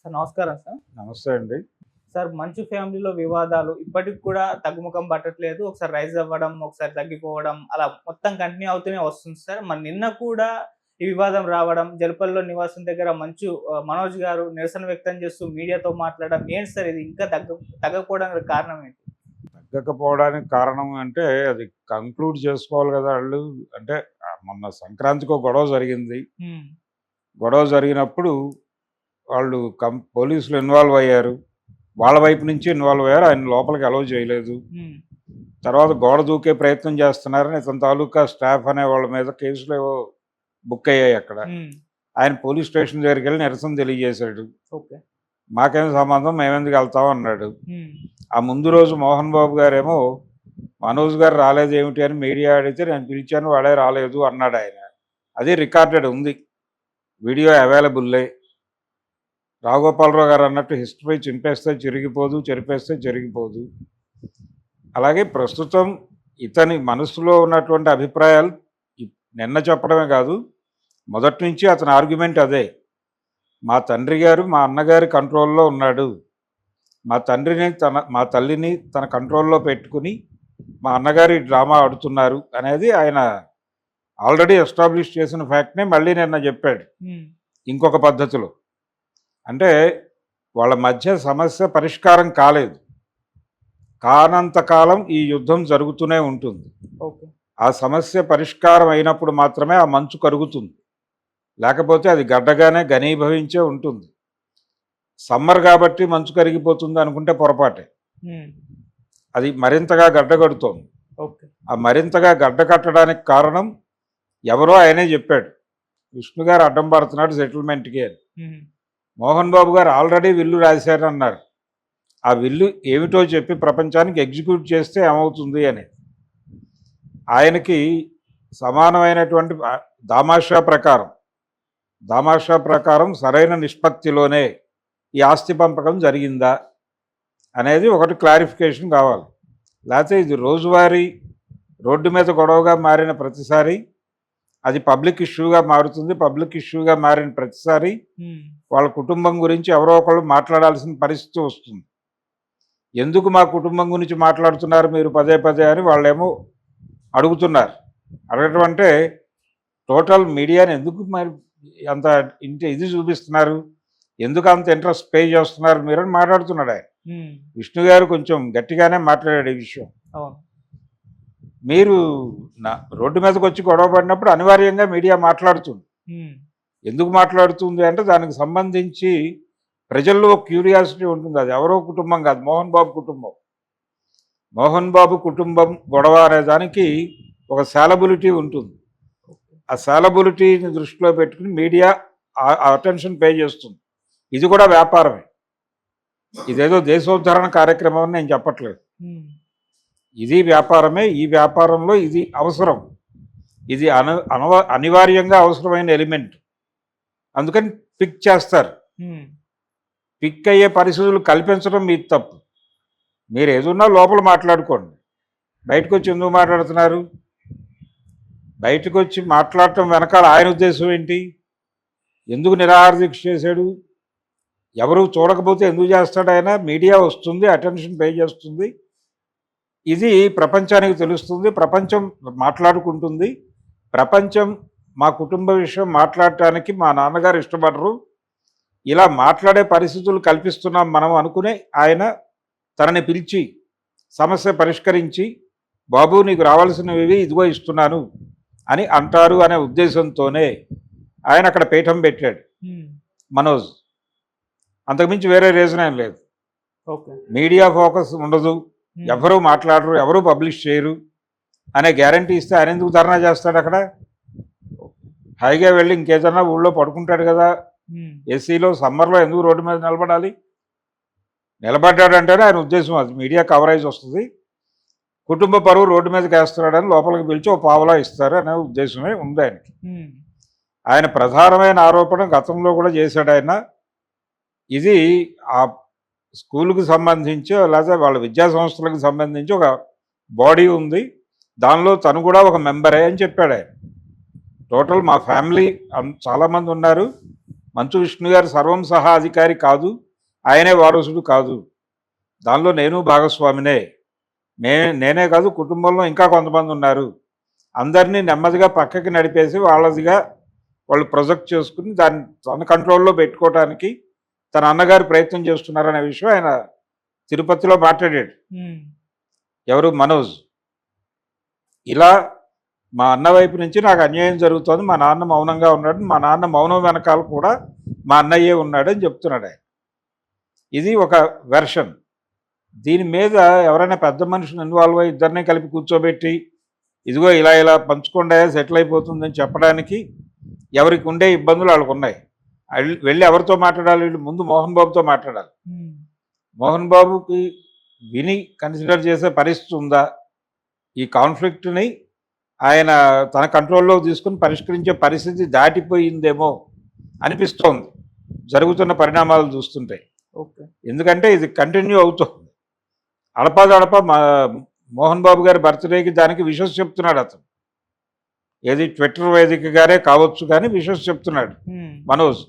Sir నమస్కారం sir. నమస్తే అండి. సార్ మంచు ఫ్యామిలీలో వివాదాలు ఇప్పటికి కూడా తగ్గుముఖం పట్టట్లేదు. ఒకసారి రైజ్ అవ్వడం, ఒకసారి తగ్గిపోవడం అలా మొత్తం కంటిన్యూ అవుతూనే వస్తుంది సార్. మరి నిన్న కూడా ఈ వివాదం రావడం, జలపల్లిలో నివాసం దగ్గర మనోజ్ గారు నిరసన వ్యక్తం చేస్తూ మీడియాతో మాట్లాడడం ఏంటి సార్ ఇది ఇంకా తగ్గకపోవడానికి కారణం ఏంటి? తగ్గకపోవడానికి కారణం అంటే అది కంక్లూడ్ చేసుకోవాలి కదా వాళ్ళు. అంటే మొన్న సంక్రాంతికి ఒక గొడవ జరిగింది. గొడవ జరిగినప్పుడు వాళ్ళు పోలీసులు ఇన్వాల్వ్ అయ్యారు. వాళ్ళ వైపు నుంచి ఇన్వాల్వ్ అయ్యారు. ఆయన లోపలికి అలౌ చేయలేదు. తర్వాత గోడ దూకే ప్రయత్నం చేస్తున్నారని ఇతని తాలూకా స్టాఫ్ అనే వాళ్ళ మీద కేసులు ఏవో బుక్ అయ్యాయి అక్కడ. ఆయన పోలీస్ స్టేషన్ దగ్గరికి వెళ్ళి నిరసన తెలియజేశాడు. మాకేం సంబంధం, మేమెందుకు వెళ్తాం అన్నాడు. ఆ ముందు రోజు మోహన్ బాబు గారేమో మనోజ్ గారు రాలేదు ఏమిటి అని మీడియా అడిగితే నేను పిలిచాను, వాడే రాలేదు అన్నాడు ఆయన. అది రికార్డెడ్ ఉంది, వీడియో అవైలబుల్లే. రాఘోపాలరావు గారు అన్నట్టు హిస్టరీ చింపేస్తే చిరిగిపోదు, చెరిపేస్తే చెరిగిపోదు. అలాగే ప్రస్తుతం ఇతని మనసులో ఉన్నటువంటి అభిప్రాయాలు నిన్న చెప్పడమే కాదు, మొదటి నుంచి అతని ఆర్గ్యుమెంట్ అదే. మా తండ్రి గారు మా అన్నగారి కంట్రోల్లో ఉన్నాడు, మా తల్లిని తన కంట్రోల్లో పెట్టుకుని మా అన్నగారి డ్రామా ఆడుతున్నారు అనేది ఆయన ఆల్రెడీ ఎస్టాబ్లిష్ చేసిన ఫ్యాక్ట్నే మళ్ళీ నిన్న చెప్పాడు ఇంకొక పద్ధతిలో. అంటే వాళ్ళ మధ్య సమస్య పరిష్కారం కాలేదు, కానంతకాలం ఈ యుద్ధం జరుగుతూనే ఉంటుంది. ఆ సమస్య పరిష్కారం అయినప్పుడు మాత్రమే ఆ మంచు కరుగుతుంది, లేకపోతే అది గడ్డగానే ఘనీభవించే ఉంటుంది. సమ్మర్ కాబట్టి మంచు కరిగిపోతుంది అనుకుంటే పొరపాటే. అది మరింతగా గడ్డగడుతోంది. ఆ మరింతగా గడ్డ కట్టడానికి కారణం ఎవరో ఆయనే చెప్పాడు, విష్ణు గారు అడ్డం పడుతున్నాడు సెటిల్మెంట్కి అని. మోహన్ బాబు గారు ఆల్రెడీ విల్లు రాశారన్నారు. ఆ విల్లు ఏమిటో చెప్పి ప్రపంచానికి ఎగ్జిక్యూట్ చేస్తే ఏమవుతుంది అని. ఆయనకి సమానమైనటువంటి దామాషా ప్రకారం సరైన నిష్పత్తిలోనే ఈ ఆస్తి పంపకం జరిగిందా అనేది ఒకటి క్లారిఫికేషన్ కావాలి. లేకపోతే ఇది రోజువారీ రోడ్డు మీద గొడవగా మారిన ప్రతిసారి అది పబ్లిక్ ఇష్యూగా మారుతుంది. పబ్లిక్ ఇష్యూగా మారిన ప్రతిసారి వాళ్ళ కుటుంబం గురించి ఎవరో ఒకళ్ళు మాట్లాడాల్సిన పరిస్థితి వస్తుంది. ఎందుకు మా కుటుంబం గురించి మాట్లాడుతున్నారు మీరు పదే పదే అని వాళ్ళేమో అడుగుతున్నారు. అడగటం అంటే టోటల్ మీడియాని ఎందుకు మరి అంత ఇది చూపిస్తున్నారు, ఎందుకు అంత ఇంట్రెస్ట్ పే చేస్తున్నారు మీరు అని మాట్లాడుతున్నాడు ఆయన. విష్ణు గారు కొంచెం గట్టిగానే మాట్లాడాడు ఈ విషయం. మీరు రోడ్డు మీదకి వచ్చి గొడవ పడినప్పుడు అనివార్యంగా మీడియా మాట్లాడుతుంది. ఎందుకు మాట్లాడుతుంది అంటే దానికి సంబంధించి ప్రజల్లో క్యూరియాసిటీ ఉంటుంది. అది ఎవరో కుటుంబం కాదు, మోహన్ బాబు కుటుంబం. మోహన్ బాబు కుటుంబం గొడవ అనే దానికి ఒక సాలబిలిటీ ఉంటుంది. ఆ సాలబిలిటీని దృష్టిలో పెట్టుకుని మీడియా అటెన్షన్ పే చేస్తుంది. ఇది కూడా వ్యాపారమే, ఇదేదో దేశోద్ధరణ కార్యక్రమం అని నేను చెప్పట్లేదు. ఇది వ్యాపారమే. ఈ వ్యాపారంలో ఇది అవసరం, ఇది అనివార్యంగా అవసరమైన ఎలిమెంట్. అందుకని పిక్ చేస్తారు. పిక్ అయ్యే పరిస్థితులు కల్పించడం మీది తప్పు. మీరు ఏదున్నా లోపల మాట్లాడుకోండి, బయటకు వచ్చి ఎందుకు మాట్లాడుతున్నారు? బయటకు వచ్చి మాట్లాడటం వెనకాల ఆయన ఉద్దేశం ఏంటి? ఎందుకు నిరాహార దీక్ష చేశాడు? ఎవరు చూడకపోతే ఎందుకు చేస్తాడు ఆయన? మీడియా వస్తుంది, అటెన్షన్ పే చేస్తుంది, ఇది ప్రపంచానికి తెలుస్తుంది, ప్రపంచం మాట్లాడుకుంటుంది. ప్రపంచం మా కుటుంబ విషయం మాట్లాడటానికి మా నాన్నగారు ఇష్టపడరు, ఇలా మాట్లాడే పరిస్థితులు కల్పిస్తున్నాం మనం అనుకునే ఆయన తనని పిలిచి సమస్య పరిష్కరించి బాబు నీకు రావాల్సినవి ఇదిగో ఇస్తున్నాను అని అంటారు అనే ఉద్దేశంతోనే ఆయన అక్కడ పీఠం పెట్టాడు మనోజ్. అంతకుమించి వేరే రీజన్ ఏం లేదు. మీడియా ఫోకస్ ఉండదు, ఎవరు మాట్లాడరు, ఎవరు పబ్లిష్ చేయరు అనే గ్యారంటీ ఇస్తే ఆయన ఎందుకు ధర్నా చేస్తాడు? అక్కడ హాయిగా వెళ్ళి ఇంకేదన్నా ఊళ్ళో పడుకుంటాడు కదా. ఏసీలో సమ్మర్లో ఎందుకు రోడ్డు మీద నిలబడాలి? నిలబడ్డాడంటేనే ఆయన ఉద్దేశం అది, మీడియా కవరేజ్ వస్తుంది, కుటుంబ పరువు రోడ్డు మీదకి వేస్తున్నాడని లోపలికి పిలిచి ఓ పావలా ఇస్తారు అనే ఉద్దేశమే ఉంది ఆయనకి. ఆయన ప్రధానమైన ఆరోపణ గతంలో కూడా చేశాడు ఆయన. ఇది ఆ స్కూలుకు సంబంధించి లేదా వాళ్ళ విద్యా సంస్థలకు సంబంధించి ఒక బాడీ ఉంది, దానిలో తను కూడా ఒక మెంబరే అని చెప్పాడు ఆయన. టోటల్ మా ఫ్యామిలీ చాలామంది ఉన్నారు, మంచు విష్ణు గారు సర్వం సహా అధికారి కాదు, ఆయనే వారసుడు కాదు. దానిలో నేను భాగస్వామినే. నేనే కాదు, కుటుంబంలో ఇంకా కొంతమంది ఉన్నారు. అందరినీ నెమ్మదిగా పక్కకి నడిపేసి వాళ్ళదిగా వాళ్ళు ప్రొజెక్ట్ చేసుకుని దాన్ని తన కంట్రోల్లో పెట్టుకోవడానికి తన అన్నగారు ప్రయత్నం చేస్తున్నారనే విషయం ఆయన తిరుపతిలో మాట్లాడాడు. ఎవరు? మనోజ్. ఇలా మా అన్న వైపు నుంచి నాకు అన్యాయం జరుగుతోంది, మా నాన్న మౌనంగా ఉన్నాడు, మా నాన్న మౌనం వెనకాల కూడా మా అన్నయ్యే ఉన్నాడు అని చెప్తున్నాడు ఆయన. ఇది ఒక వెర్షన్. దీని మీద ఎవరైనా పెద్ద మనుషులు ఇన్వాల్వ్ అయ్యి ఇద్దరిని కలిపి కూర్చోబెట్టి ఇదిగో ఇలా ఇలా పంచుకుండా సెటిల్ అయిపోతుందని చెప్పడానికి ఎవరికి ఉండే ఇబ్బందులు వాళ్ళకు ఉన్నాయి. వెళ్ళి ఎవరితో మాట్లాడాలి? వీళ్ళు ముందు మోహన్ బాబుతో మాట్లాడాలి. మోహన్ బాబుకి విని కన్సిడర్ చేసే పరిస్థితి ఉందా? ఈ కాన్ఫ్లిక్ట్ని ఆయన తన కంట్రోల్లో తీసుకుని పరిష్కరించే పరిస్థితి దాటిపోయిందేమో అనిపిస్తోంది జరుగుతున్న పరిణామాలు చూస్తుంటే. ఎందుకంటే ఇది కంటిన్యూ అవుతుంది. అడపాదడప మోహన్ బాబు గారి బర్త్డేకి దానికి విషెస్ చెప్తున్నాడు అతను. ఏది ట్విట్టర్ వేదికగానే కావచ్చు కానీ విషెస్ చెప్తున్నాడు మనోజ్.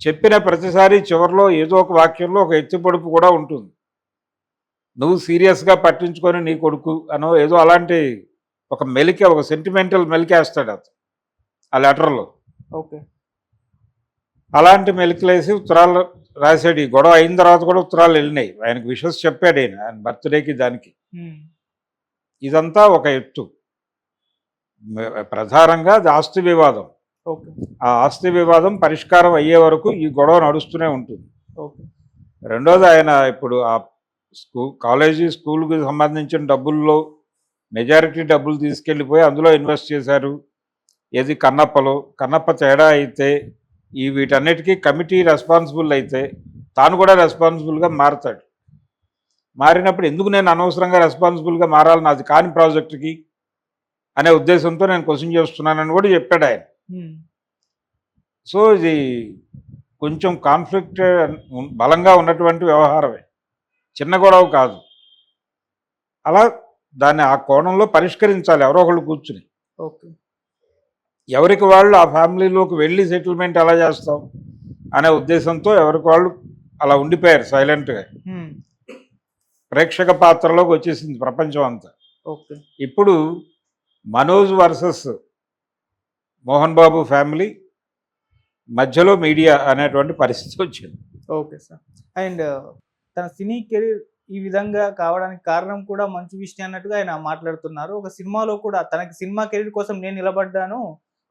చెప్పిన ప్రతిసారి చివరిలో ఏదో ఒక వాక్యంలో ఒక ఎత్తిపొడుపు కూడా ఉంటుంది. నువ్వు సీరియస్గా పట్టించుకొని నీ కొడుకు అనో ఏదో అలాంటి ఒక మెలిక, ఒక సెంటిమెంటల్ మెలికేస్తాడు అతను ఆ లెటర్లో. అలాంటి మెలికలేసి ఉత్తరాలు రాశాడు. ఈ గొడవ అయిన తర్వాత కూడా ఉత్తరాలు వెళ్ళినాయి. ఆయనకు విషెస్ చెప్పాడు ఆయన బర్త్డేకి దానికి. ఇదంతా ఒక ఎత్తు. ప్రధానంగా అది ఆస్తి వివాదం. ఆ ఆస్తి వివాదం పరిష్కారం అయ్యే వరకు ఈ గొడవ నడుస్తూనే ఉంటుంది. రెండోది ఆయన ఇప్పుడు ఆ కాలేజీ స్కూల్కి సంబంధించిన డబ్బుల్లో మెజారిటీ డబ్బులు తీసుకెళ్ళిపోయి అందులో ఇన్వెస్ట్ చేశారు. ఏది కన్నప్ప తేడా అయితే ఈ వీటన్నిటికీ కమిటీ రెస్పాన్సిబుల్ అయితే తాను కూడా రెస్పాన్సిబుల్గా మారుతాడు. మారినప్పుడు ఎందుకు నేను అనవసరంగా రెస్పాన్సిబుల్గా మారాలి నాది కాని ప్రాజెక్టుకి అనే ఉద్దేశంతో నేను క్వశ్చన్ చేస్తున్నానని కూడా చెప్పాడు ఆయన. సో ఇది కొంచెం కాన్ఫ్లిక్ట్ బలంగా ఉన్నటువంటి వ్యవహారమే, చిన్న గొడవ కాదు. అలా దాన్ని ఆ కోణంలో పరిష్కరించాలి ఎవరో ఒకళ్ళు కూర్చుని. ఎవరికి వాళ్ళు ఆ ఫ్యామిలీలోకి వెళ్ళి సెటిల్మెంట్ ఎలా చేస్తాం అనే ఉద్దేశంతో ఎవరికి వాళ్ళు అలా ఉండిపోయారు సైలెంట్గా. ప్రేక్షక పాత్రలోకి వచ్చేసింది ప్రపంచం అంతా. ఇప్పుడు మనోజ్ వర్సెస్ మోహన్ బాబు ఫ్యామిలీ మధ్యలో మీడియా అనేటువంటి పరిస్థితి వచ్చింది. Okay sir. అండ్ తన సినీ కెరీర్ ఈ విధంగా కావడానికి కారణం కూడా మంచు విష్ణు అన్నట్టుగా ఆయన మాట్లాడుతున్నారు. ఒక సినిమాలో కూడా తనకి సినిమా కెరీర్ కోసం నేను నిలబడ్డాను,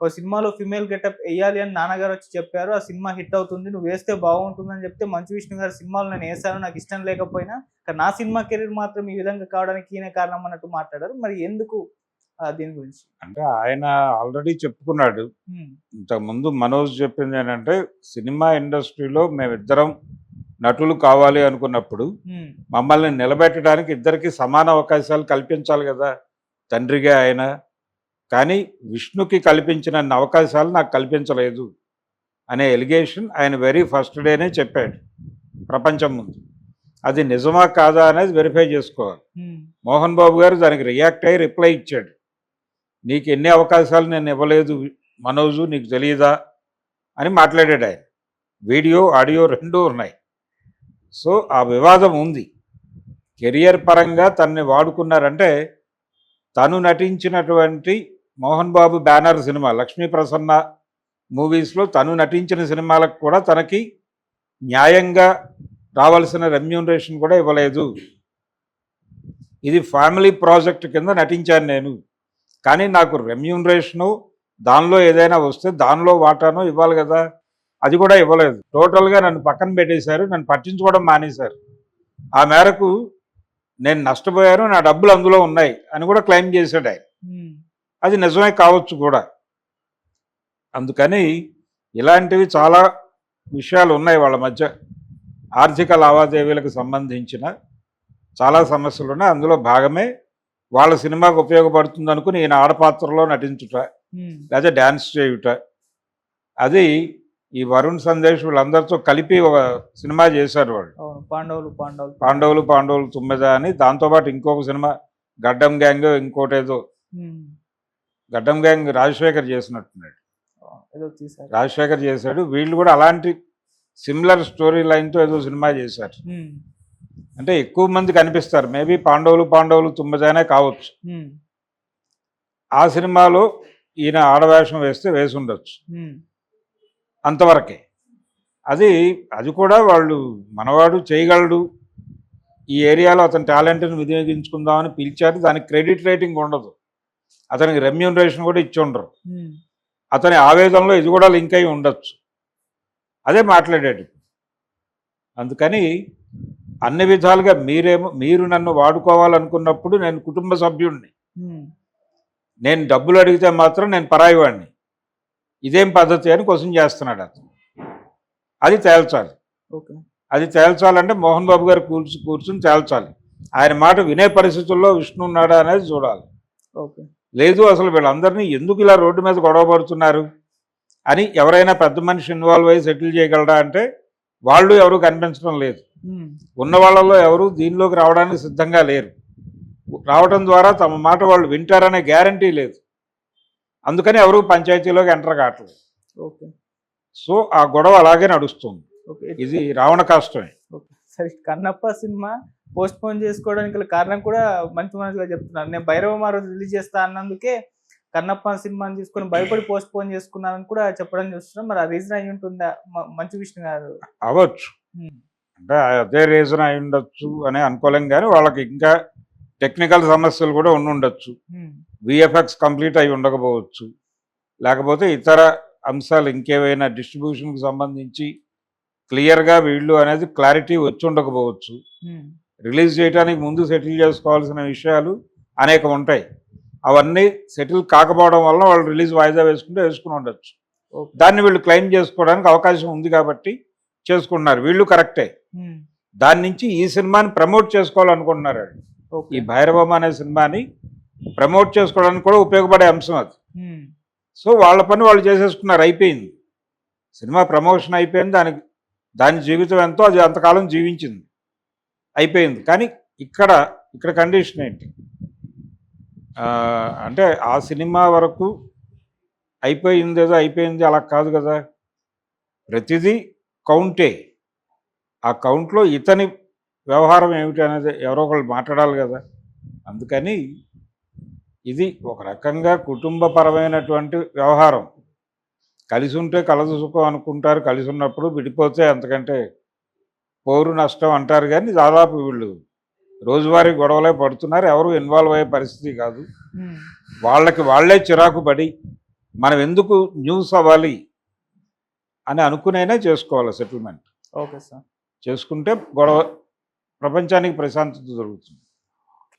ఒక సినిమాలో ఫిమేల్ గెటప్ వేయాలి అని నాన్నగారు వచ్చి చెప్పారు, ఆ సినిమా హిట్ అవుతుంది, నువ్వు వేస్తే బాగుంటుందని చెప్తే మంచు విష్ణు గారి సినిమాలు నేను వేసాను, నాకు ఇష్టం లేకపోయినా నా సినిమా కెరీర్ మాత్రం ఈ విధంగా కావడానికి ఈయన కారణం అన్నట్టు మాట్లాడారు. మరి ఎందుకు దీని గురించి? అంటే ఆయన ఆల్రెడీ చెప్పుకున్నాడు ఇంతకుముందు. మనోజ్ చెప్పింది ఏంటంటే సినిమా ఇండస్ట్రీలో మేమిద్దరం నటులు కావాలి అనుకున్నప్పుడు మమ్మల్ని నిలబెట్టడానికి ఇద్దరికి సమాన అవకాశాలు కల్పించాలి కదా తండ్రిగా ఆయన. కానీ విష్ణుకి కల్పించిన అవకాశాలు నాకు కల్పించలేదు అనే ఎలిగేషన్ ఆయన వెరీ ఫస్ట్ డేనే చెప్పాడు ప్రపంచం ముందు. అది నిజమా కాదా అనేది వెరిఫై చేసుకోవాలి. మోహన్ బాబు గారు దానికి రియాక్ట్ అయ్యి రిప్లై ఇచ్చాడు. నీకు ఎన్ని అవకాశాలు నేను ఇవ్వలేదు మనోజు, నీకు తెలియదా అని మాట్లాడాడు ఆయన. వీడియో ఆడియో రెండూ ఉన్నాయి. సో ఆ వివాదం ఉంది. కెరియర్ పరంగా తనని వాడుకున్నారంటే తను నటించినటువంటి మోహన్ బాబు బ్యానర్ సినిమా లక్ష్మీ ప్రసన్న మూవీస్లో తను నటించిన సినిమాలకు కూడా తనకి న్యాయంగా రావాల్సిన రెమ్యూనరేషన్ కూడా ఇవ్వలేదు. ఇది ఫ్యామిలీ ప్రాజెక్ట్ కింద నటించాను నేను, కానీ నాకు రెమ్యూనరేషను దానిలో ఏదైనా వస్తే దానిలో వాటాను ఇవ్వాలి కదా, అది కూడా ఇవ్వలేదు. టోటల్గా నన్ను పక్కన పెట్టేశారు, నన్ను పట్టించుకోవడం మానేశారు. ఆ మేరకు నేను నష్టపోయాను, నా డబ్బులు అందులో ఉన్నాయి అని కూడా క్లెయిమ్ చేశాడు ఆయన. అది నిజమే కావచ్చు కూడా. అందుకని ఇలాంటివి చాలా విషయాలు ఉన్నాయి వాళ్ళ మధ్య. ఆర్థిక లావాదేవీలకు సంబంధించిన చాలా సమస్యలు ఉన్నాయి. అందులో భాగమే వాళ్ళ సినిమాకు ఉపయోగపడుతుంది అనుకుని ఈయన ఆడపాత్రలో నటించుట, లేదా డ్యాన్స్ చేయుట. అది ఈ వరుణ్ సందేశ్ వీళ్ళందరితో కలిపి ఒక సినిమా చేశారు వాళ్ళు, పాండవులు 9 అని. దాంతోపాటు ఇంకొక సినిమా గడ్డం గ్యాంగ్, ఇంకోటేదో గడ్డం గ్యాంగ్ రాజశేఖర్ చేసినట్టున్నాడు. ఏదో తీశారు. రాజశేఖర్ చేశాడు. వీళ్ళు కూడా అలాంటి సిమిలర్ స్టోరీ లైన్తో ఏదో సినిమా చేశారు. అంటే ఎక్కువ మంది కనిపిస్తారు. మేబీ పాండవులు తుమ్మజానే కావచ్చు. ఆ సినిమాలో ఈయన ఆడవేషం వేస్తే వేసి ఉండొచ్చు, అంతవరకే. అది కూడా వాళ్ళు మనవాడు చేయగలడు, ఈ ఏరియాలో అతని టాలెంట్ని వినియోగించుకుందామని పిలిచారు. దానికి క్రెడిట్ రేటింగ్ ఉండదు, అతనికి రెమ్యూనరేషన్ కూడా ఇచ్చి ఉండరు. అతని ఆవేదనలో ఇది కూడా లింక్ అయి ఉండొచ్చు. అదే మాట్లాడాడు. అందుకని అన్ని విధాలుగా మీరు నన్ను వాడుకోవాలనుకున్నప్పుడు నేను కుటుంబ సభ్యుడిని, నేను డబ్బులు అడిగితే మాత్రం నేను పరాయివాడిని, ఇదేం పద్ధతి అని క్వశ్చన్ చేస్తున్నాడు అతను. అది తేల్చాలి. అది తేల్చాలంటే మోహన్ బాబు గారు కూర్చుని తేల్చాలి. ఆయన మాట వినే పరిస్థితుల్లో విష్ణు ఉన్నాడా అనేది చూడాలి. లేదు అసలు వీళ్ళందరినీ ఎందుకు ఇలా రోడ్డు మీద గొడవ పడుతున్నారు అని ఎవరైనా పెద్ద మనిషి ఇన్వాల్వ్ అయ్యి సెటిల్ చేయగలరా అంటే వాళ్ళు ఎవరు కనిపించడం లేదు. ఉన్న వాళ్ళలో ఎవరు దీనిలోకి రావడానికి సిద్ధంగా లేరు. రావడం ద్వారా తమ మాట వాళ్ళు వింటారనే గ్యారంటీ లేదు. అందుకని ఎవరు పంచాయతీలోకి ఎంటర్ కావట్లేదు. సో ఆ గొడవ అలాగే నడుస్తుంది. ఇది రావణ కాష్టమే. సరే, కన్నప్ప సినిమా పోస్ట్ పోన్ చేసుకోవడానికి కారణం కూడా మంచి మనసుగా చెప్తున్నారు. నేను భైరవ రోజు రిలీజ్ చేస్తా అన్నందుకే కన్నప్ప సినిమాని తీసుకొని భయపడి పోస్ట్ పోన్ చేసుకున్నానని కూడా చెప్పడం చూస్తున్నాం. మరి ఆ రీజన్ అయి ఉంటుందా మంచు విష్ణు గారు? అవ్వచ్చు, అంటే అదే రీజన్ అయి ఉండొచ్చు అని అనుకోలేం. కానీ వాళ్ళకి ఇంకా టెక్నికల్ సమస్యలు కూడా ఉండొచ్చు. విఎఫ్ఎక్స్ కంప్లీట్ అయి ఉండకపోవచ్చు, లేకపోతే ఇతర అంశాలు ఇంకేవైనా డిస్ట్రిబ్యూషన్కి సంబంధించి క్లియర్గా వీళ్ళు అనేది క్లారిటీ వచ్చి ఉండకపోవచ్చు. రిలీజ్ చేయడానికి ముందు సెటిల్ చేసుకోవాల్సిన విషయాలు అనేక ఉంటాయి. అవన్నీ సెటిల్ కాకపోవడం వల్ల వాళ్ళు రిలీజ్ వాయిదా వేసుకుని ఉండొచ్చు. దాన్ని వీళ్ళు క్లెయిమ్ చేసుకోవడానికి అవకాశం ఉంది కాబట్టి చేసుకుంటున్నారు. వీళ్ళు కరెక్టే. దాని నుంచి ఈ సినిమాని ప్రమోట్ చేసుకోవాలనుకుంటున్నారు. ఈ భైరవం అనే సినిమాని ప్రమోట్ చేసుకోవడానికి కూడా ఉపయోగపడే అంశం అది. సో వాళ్ళ పని వాళ్ళు చేసేసుకున్నారు, అయిపోయింది. సినిమా ప్రమోషన్ అయిపోయింది, దాని జీవితం ఎంతో అది అంతకాలం జీవించింది, అయిపోయింది. కానీ ఇక్కడ కండిషన్ ఏంటి అంటే ఆ సినిమా వరకు అయిపోయింది అలా కాదు కదా. ప్రతిదీ కౌంటే. ఆ కౌంట్లో ఇతని వ్యవహారం ఏమిటి అనేది ఎవరో ఒకళ్ళు మాట్లాడాలి కదా. అందుకని ఇది ఒక రకంగా కుటుంబపరమైనటువంటి వ్యవహారం. కలిసి ఉంటే కలదు సుఖం అనుకుంటారు, కలిసి ఉన్నప్పుడు విడిపోతే అంతకంటే పోరు నష్టం అంటారు. కానీ దాదాపు వీళ్ళు రోజువారీ గొడవలే పడుతున్నారు, ఎవరు ఇన్వాల్వ్ అయ్యే పరిస్థితి కాదు. వాళ్ళకి వాళ్ళే చిరాకు పడి మనం ఎందుకు న్యూస్ అవ్వాలి అని అనుకునేనే చేసుకోవాలి సెటిల్మెంట్. Okay sir. చేసుకుంటే గొడవ ప్రపంచానికి ప్రశాంతత దొరుకుతుంది.